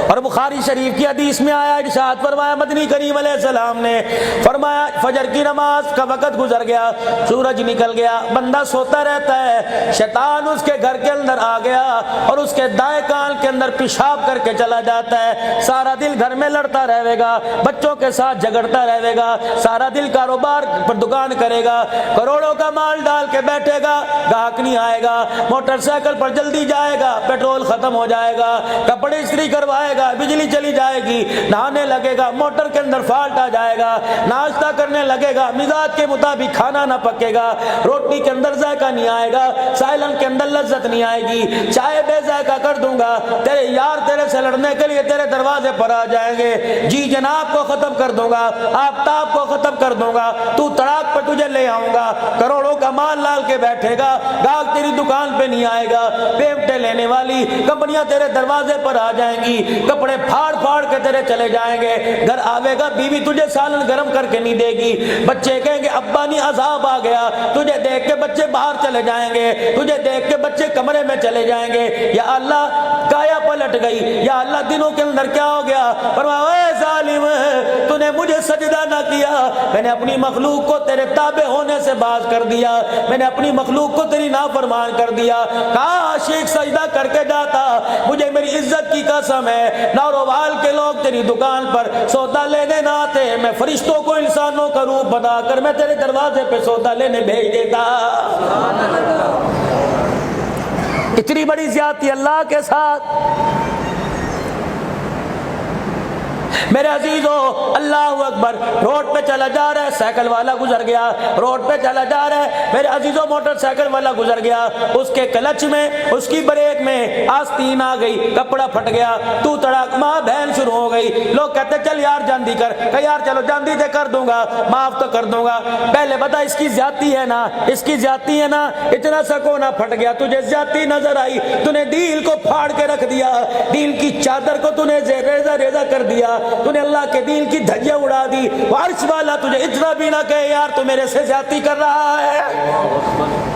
اور بخاری شریف کی حدیث میں آیا، ارشاد فرمایا مدنی کریم علیہ السلام نے فرمایا فجر کی نماز کا وقت گزر گیا، سورج نکل گیا، بندہ سوتا رہتا ہے، شیطان اس کے گھر کے اندر آ گیا اور اس کے دائیں کان کے اندر پیشاب کر کے چلا جاتا ہے، سارا دن گھر میں لڑتا رہے گا، بچوں کے ساتھ جھگڑتا رہے گا، سارا دن کاروبار پر دکان کرے گا، کروڑوں کا مال ڈال کے بیٹھے گا، گاہک نہیں آئے گا، موٹر سائیکل پر جلدی جائے گا، پیٹرول ختم ہو جائے گا، کپڑے استری کروائے گا، بجلی چلی جائے گی، نہانے لگے گا، موٹر کے اندر فالٹ آ جائے گا، ناشتہ کرنے لگے گا، مزاج کے مطابق کھانا نہ پکے گا، روٹی کے اندر ذائقہ نہیں آئے گا، سائلن کے اندر لذت نہیں آئے گی، چائے بے ذائقہ کر دوں گا، تیرے یار تیرے سے لڑنے کے لیے تیرے دروازے پر آ جائیں گے، جی جناب کو ختم کر دوں گا، آفتاب کو ختم کر دوں گا، تو تڑاک پر تجھے لے آؤں گا، کروڑوں کا مال لال کے بیٹھے گا، گاہک تیری دکان پہ نہیں آئے گا، پیمٹے لینے والی کمپنیاں تیرے دروازے پر آ جائیں گی، کپڑے پھاڑ پھاڑ کے تیرے چلے جائیں گے، گھر آوے گا بیوی تجھے سالن گرم کر کے نہیں دے گی، بچے کہیں گے ابا نہیں عذاب آ گیا، تجھے دیکھ کے بچے باہر چلے جائیں گے، تجھے دیکھ کے بچے کمرے میں چلے جائیں گے، یا اللہ کایا پلٹ گئی، یا اللہ دنوں کے اندر کیا ہو گیا، فرمایا اے ظالم تو نے مجھے سجدہ نہ کیا، میں نے اپنی مخلوق کو تیرے تابع ہونے سے باز کر دیا، میں نے اپنی مخلوق کو تیری نافرمان کر دیا، کاش ایک سجدہ کر کے جاتا، مجھے میری عزت کی قسم ہے نارووال کے لوگ تیری دکان پر سودا لینے نہ آتے، میں فرشتوں کو انسانوں کا روپ بنا کر میں تیرے دروازے پہ سودا لینے بھیج دیتا۔ اتنی بڑی زیادتی اللہ کے ساتھ۔ میرے عزیزو اللہ اکبر، روڈ پہ چلا جا رہا ہے، سائیکل والا گزر گیا، روڈ پہ چلا جا رہا ہے میرے عزیزو، موٹر سائیکل والا گزر گیا، اس کے کلچ میں اس کی بریک میں آستین آ گئی، کپڑا پھٹ گیا، تو تڑاک ماں بہن شروع ہو گئی، لوگ کہتے چل یار جاندی کر، کہ یار چلو جاندی دے کر دوں گا، معاف تو کر دوں گا، پہلے بتا اس کی زیادتی ہے نا، اس کی زیادتی ہے نا، اتنا سا کونا پھٹ گیا، تجھے زیادتی نظر آئی، تو نے دل کو پھاڑ کے رکھ دیا، دل کی چادر کو تو نے ریزہ ریزہ کر دیا، تو نے اللہ کے دین کی دھجیاں اڑا دی، عرش والا تجھے اتنا بھی نہ کہے یار تو میرے سے زیادتی کر رہا ہے۔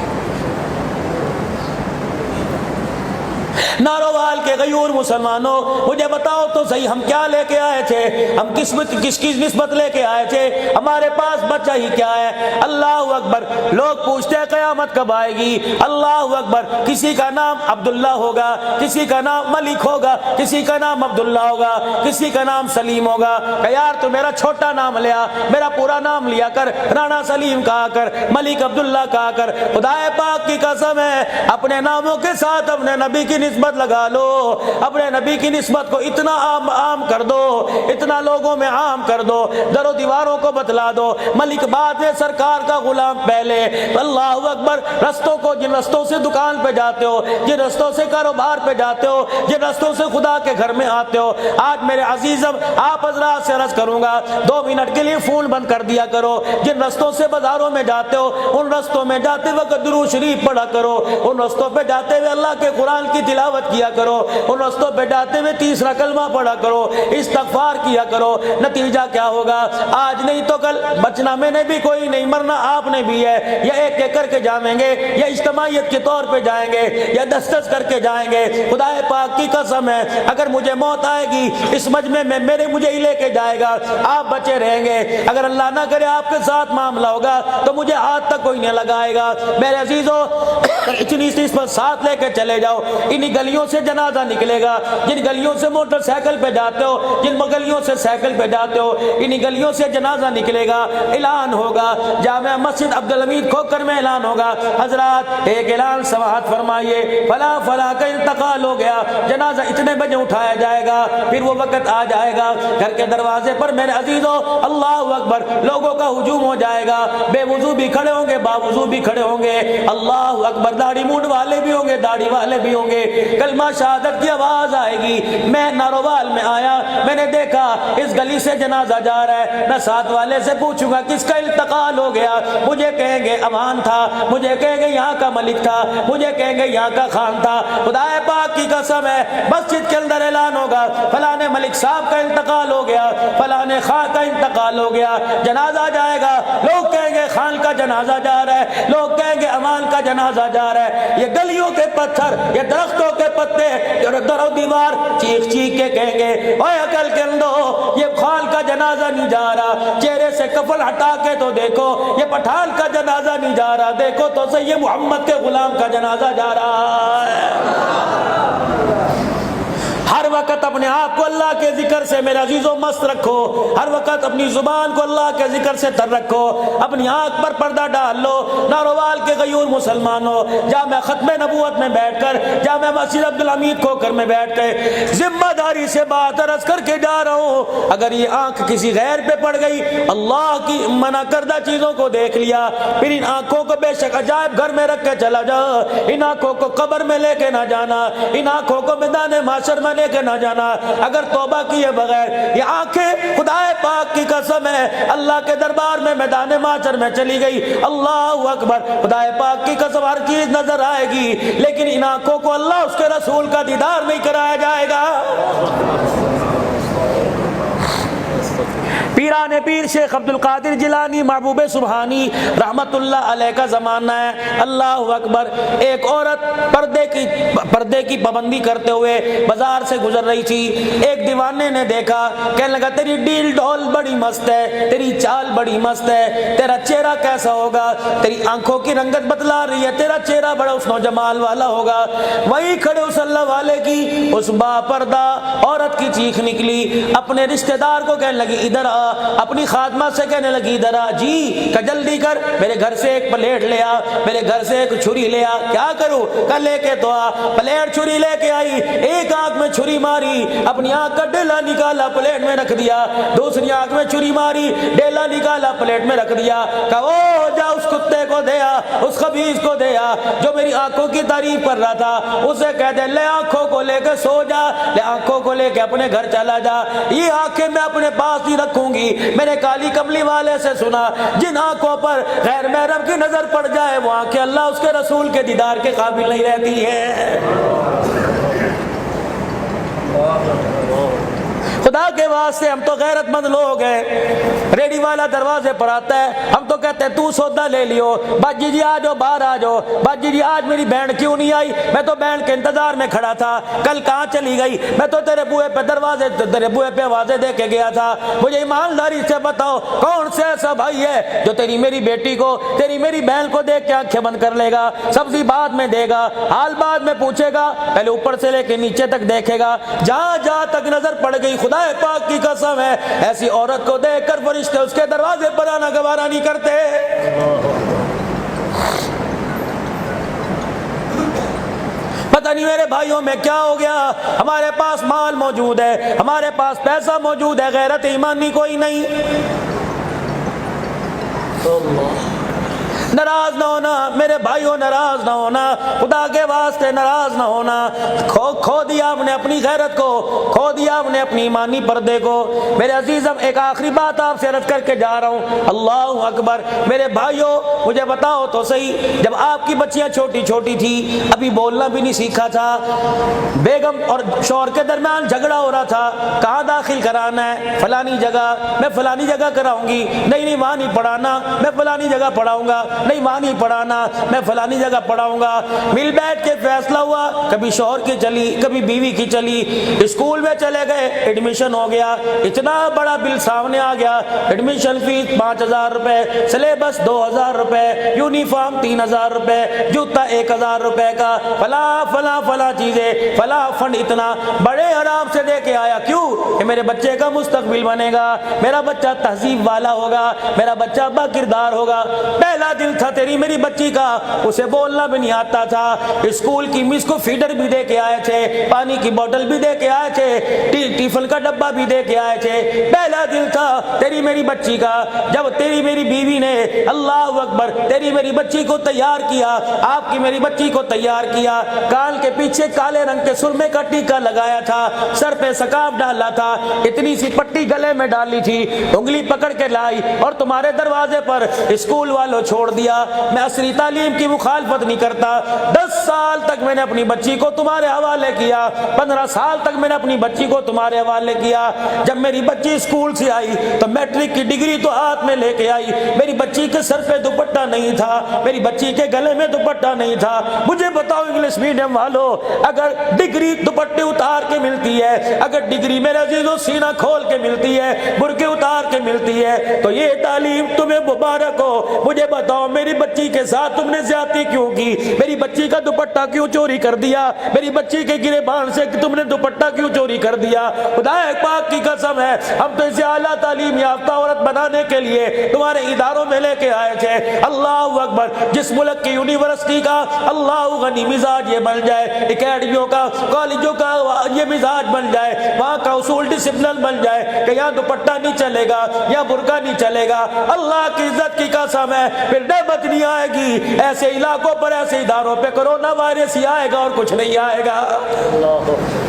نارووال کے غیور مسلمانوں مجھے بتاؤ تو صحیح، ہم کیا لے کے آئے تھے، ہم کس کی نسبت لے کے آئے تھے، ہمارے پاس بچہ ہی کیا ہے؟ اللہ اکبر، لوگ پوچھتے ہیں قیامت کب آئے گی، اللہ اکبر، کسی کا نام عبداللہ ہوگا، کسی کا نام ملک ہوگا، کسی کا نام عبداللہ ہوگا، کسی کا نام سلیم ہوگا، کہ یار تو میرا چھوٹا نام لیا، میرا پورا نام لیا کر، رانا سلیم کہا کر، ملک عبداللہ کہا کر، خدا پاک کی قسم ہے اپنے ناموں کے ساتھ اپنے نبی کی نسبت لگا لو، اپنے نبی کی نسبت کو اتنا عام کر دو، اتنا لوگوں میں عام کر دو، در و دیواروں کو بتلا دو، ملک بعد میں سرکار کا غلام پہلے، اللہ اکبر، رستوں کو جن رستوں سے دکان پہ جاتے ہو، جن رستوں سے کاروبار پہ جاتے ہو، جن رستوں سے خدا کے گھر میں آتے ہو، آج میرے عزیزم آپ حضرات سے عرض کروں گا 2 منٹ کے لیے فون بند کر دیا کرو، جن رستوں سے بازاروں میں جاتے ہو ان رستوں میں جاتے وقت درود شریف پڑھا کرو، ان رستوں پہ جاتے ہوئے اللہ کے قرآن کی تلاوت کیا کرو، ان رستوں پہ جاتے ہوئے تیسرا کلمہ پڑھا کرو، استغفار کیا کرو، نتیجہ کیا ہوگا، آج نہیں تو کل بچنا میں نے بھی کوئی نہیں، مرنا آپ نے بھی ہے، یا ایک ایک کر کے جائیں گے، یا اجتماعیت کے طور پہ جائیں گے، یا دستس کر کے جائیں گے، خدا پاک کی قسم ہے اگر مجھے موت آئے گی اس مجمع میں مجھے ہی لے کے جائے گا، آپ بچے رہیں گے، اگر اللہ نہ کرے آپ کے ساتھ معاملہ ہوگا تو مجھے ہاتھ تک کوئی نہیں لگائے گا۔ میرے عزیزو اتنی نسبت ساتھ لے کے چلے جاؤ، انہی گلیوں سے جنازہ نکلے گا، جن گلیوں سے موٹر سائیکل پہ جاتے ہو، جن گلیوں سے سائیکل پہ جاتے ہو، انہی گلیوں سے جنازہ نکلے گا، اعلان ہوگا، جامع مسجد عبدالحمید کھوکر میں اعلان ہوگا، حضرات ایک اعلان سماعت فرمائیے، فلاں فلاں کا انتقال ہو گیا، جنازہ اتنے بجے اٹھایا جائے گا، پھر وہ وقت آ جائے گا، گھر کے دروازے پر میرے عزیزو اللہ اکبر لوگوں کا ہجوم ہو جائے گا، بے وضو بھی کھڑے ہوں گے، باوضو بھی کھڑے ہوں گے، اللہ اکبر، داڑھی مونڈ والے بھی ہوں گے، داڑھی والے بھی ہوں گے، کلمہ شہادت کی آواز آئے گی۔ میں نارووال میں آیا، میں نے دیکھا اس گلی سے جنازہ جا رہا ہے، میں ساتھ والے سے پوچھوں گا کس کا انتقال ہو گیا، مجھے کہیں گے امان تھا، مجھے کہیں گے یہاں کا ملک تھا، مجھے کہیں گے یہاں کا خان تھا، خدا پاک کی قسم ہے مسجد کے اندر اعلان ہوگا فلاں ملک صاحب کا انتقال ہو گیا، فلاں خان کا انتقال ہو گیا، جنازہ جائے گا، لوگ کہیں گے خان کا جنازہ جا رہا ہے، لوگ کہیں گے امان کا جنازہ جا رہا ہے، یہ گلیوں کے پتھر، یہ درختوں درختوں کے پتے در و دیوار چیخ چیخ کے کہیں گے اوے عقل کے اندو یہ خال کا جنازہ نہیں جا رہا، چہرے سے کفن ہٹا کے تو دیکھو یہ پٹھان کا جنازہ نہیں جا رہا، دیکھو تو صحیح یہ محمد کے غلام کا جنازہ جا رہا ہے۔ ہر وقت اپنے آپ کو اللہ کے ذکر سے میرے عزیزوں مست رکھو، ہر وقت اپنی زبان کو اللہ کے ذکر سے تر رکھو، اپنی آنکھ پر پردہ ڈال لو۔ ناروال کے غیور مسلمانوں، جامع ختم نبوت میں بیٹھ کر، جامع مسجد عبدالحمید کھوکھر میں بیٹھ کے ذمہ داری سے بات عرض کر کے جا رہا ہوں، اگر یہ آنکھ کسی غیر پہ پڑ گئی، اللہ کی منع کردہ چیزوں کو دیکھ لیا، پھر ان آنکھوں کو بے شک عجائب گھر میں رکھ کے چلا جا، ان آنکھوں کو قبر میں لے کے نہ جانا، ان آنکھوں کو میدان محشر میں لے کے نہ جانا۔ اگر توبہ کیے بغیر یہ آنکھیں خدا پاک کی قسم ہے اللہ کے دربار میں میدان محشر میں چلی گئی، اللہ اکبر، خدا پاک کی قسم ہر چیز نظر آئے گی، لیکن ان آنکھوں کو اللہ اس کے رسول کا دیدار نہیں کرایا جائے گا۔ پیران پیر شیخ عبد القادر جیلانی محبوب سبحانی رحمت اللہ علیہ کا زمانہ ہے، اللہ اکبر۔ ایک عورت پردے کی پابندی کرتے ہوئے بازار سے گزر رہی تھی، ایک دیوانے نے دیکھا، کہنے لگا تیری ڈیل ڈھول بڑی مست ہے، تیری چال بڑی مست ہے، تیرا چہرہ کیسا ہوگا، تیری آنکھوں کی رنگت بتلا رہی ہے، تیرا چہرہ بڑا حسن و جمال والا ہوگا۔ وہی کھڑے اس اللہ والے کی اس با پردہ عورت کی چیخ نکلی، اپنے رشتہ دار کو کہنے لگی ادھر آ، اپنی خادمہ سے کہنے لگی ادھر آ، جی کہ جلدی کر، میرے گھر سے ایک پلیٹ لے آ، میرے گھر سے ایک چھری لے آ۔ کیا کروں؟ کہ لے کے تو آ۔ پلیٹ چھری لے کے آئی، ایک آنکھ میں چھری ماری، اپنی آنکھ کا ڈیلا نکالا پلیٹ میں رکھ دیا، دوسری آنکھ میں چھری ماری، ڈیلا نکالا پلیٹ میں رکھ دیا، کہ او جا اس کتے کو دے آ، اس خبیث کو دے آ جو میری آنکھوں کی تعریف کر رہا تھا، اسے کہہ دے لے آنکھوں کو لے کے سو جا، لے آنکھوں کو لے کے اپنے گھر چلا جا۔ یہ آنکھیں میں اپنے پاس ہی رکھوں گی، میں نے کالی کملی والے سے سنا جن آنکھوں پر غیر محرم کی نظر پڑ جائے وہ آنکھیں اللہ اس کے رسول کے دیدار کے قابل نہیں رہتی ہیں۔ خدا کے واسطے ہم تو غیرت مند لوگ ہیں، ریڈی والا دروازے پر آتا ہے، ہم تو کہتے ہیں تو سودا لے لیو، باجی جی آ جاؤ، باہر آ جاؤ، باجی جی آج میری بہن کیوں نہیں آئی، میں تو بہن کے انتظار میں کھڑا تھا، کل کہاں چلی گئی، میں تو تیرے بوئے پہ آوازیں دے کے گیا تھا، مجھے ایمانداری سے بتاؤ کون سے ایسا بھائی ہے جو تیری میری بیٹی کو، تیری میری بہن کو دیکھ کے آنکھیں بند کر لے گا، سبزی بعد میں دے گا، حال بعد میں پوچھے گا، پہلے اوپر سے لے کے نیچے تک دیکھے گا، جہاں جہاں تک نظر پڑ گئی خدا پاک کی قسم ہے ایسی عورت کو دیکھ کر فرشتے اس کے دروازے پر آنا گوارا نہیں کرتے۔ پتہ نہیں میرے بھائیوں میں کیا ہو گیا، ہمارے پاس مال موجود ہے، ہمارے پاس پیسہ موجود ہے، غیرت ایمانی کوئی نہیں۔ ناراض نہ ہونا میرے بھائیوں، ناراض نہ ہونا، خدا کے واسطے ناراض نہ ہونا۔ کھو دیا ہم نے اپنی غیرت کو، کھو دیا ہم نے اپنی ایمانی پردے کو۔ میرے عزیزم ایک آخری بات آپ سے عرض کر کے جا رہا ہوں، اللہ اکبر۔ میرے بھائیوں مجھے بتاؤ تو صحیح، جب آپ کی بچیاں چھوٹی چھوٹی تھی، ابھی بولنا بھی نہیں سیکھا تھا، بیگم اور شوہر کے درمیان جھگڑا ہو رہا تھا، کہاں داخل کرانا ہے، فلانی جگہ، میں فلانی جگہ کراؤں گی، نہیں وہاں نہیں پڑھانا، میں فلانی جگہ پڑھاؤں گا، نہیں وہاں نہیں پڑھانا، میں فلانی جگہ پڑھاؤں گا۔ مل بیٹھ کے فیصلہ ہوا، کبھی شوہر کی چلی، کبھی بیوی کی چلی، اسکول میں چلے گئے، ایڈمیشن ہو گیا، اتنا بڑا بل سامنے آ گیا، ایڈمیشن فیس 5000 روپے، سلیبس 2000 روپے، یونیفارم 3000 روپے، جوتا 1000 روپے کا، فلاں فلاں فلاں چیزیں، فلاں فنڈ اتنا بڑے آرام سے دے کے آیا۔ کیوں؟ کہ میرے بچے کا مستقبل بنے گا، میرا بچہ تہذیب والا ہوگا، میرا بچہ با کردار ہوگا۔ پہلا دن تھا تیری میری بچی کا، اسے بولنا بھی نہیں آتا تھا، اسکول کی مس کو فیڈر بھی دے کے آئے تھے، پانی کی بوتل بھی دے کے آئے تھے، ٹیفن کا ڈبہ بھی دے کے آئے تھے۔ پہلا دن تھا تیری میری بچی کا، جب تیری میری بیوی نے اللہ اکبر تیری میری بچی کو تیار کیا، آپ کی میری بچی کو تیار کیا، کان کے پیچھے کالے رنگ کے سرمے کا ٹیکا لگایا تھا، سر پہ سکاف ڈالا تھا، اتنی سی پٹی گلے میں ڈالی تھی، انگلی پکڑ کے لائی اور تمہارے دروازے پر اسکول والوں چھوڑ دیا۔ دیا. میں عصری تعلیم کی مخالفت نہیں کرتا. 10 سال تک میں نے اپنی بچی کو تمہارے حوالے کیا, 15 سال تک میں نے اپنی بچی کو تمہارے حوالے کیا. جب میری بچی اسکول سے آئی تو میٹرک کی ڈگری تو ہاتھ میں لے کے آئی. میری بچی کے سر پہ دوپٹہ نہیں تھا, میری بچی کے گلے میں دوپٹہ نہیں تھا. مجھے بتاؤ انگلش میڈیم والوں, اگر ڈگری دوپٹے اتار کے ملتی ہے, اگر ڈگری میرے عزیزوں سینہ کھول کے ملتی ہے, برقع اتار کے ملتی ہے, تو یہ تعلیم تمہیں مبارک ہو. مجھے بتاؤ میری بچی کے ساتھ تم نے زیادتی کیوں کی؟ میری بچی کا دوپٹہ کیوں چوری کر دیا؟ میری بچی کے گریبان سے تم نے دوپٹہ کیوں چوری کر دیا؟ خدا پاک کی قسم ہے, ہم تو اسے اعلیٰ تعلیم یافتہ عورت بنانے کے لیے تمہارے اداروں میں لے کے آئے تھے. اللہ اکبر, جس ملک کی یونیورسٹی کا اللہ غنی مزاج یہ بن جائے, اکیڈمیوں کا, کالجوں کا یہ مزاج بن جائے, وہاں کا اصول ڈسپلن بن جائے کہ یہاں دوپٹہ نہیں چلے گا, یہاں برقع نہیں چلے گا. اللہ کی عزت کی قسم ہے پھر نعمت نہیں آئے گی. ایسے علاقوں پر, ایسے اداروں پہ کرونا وائرس ہی آئے گا اور کچھ نہیں آئے گا.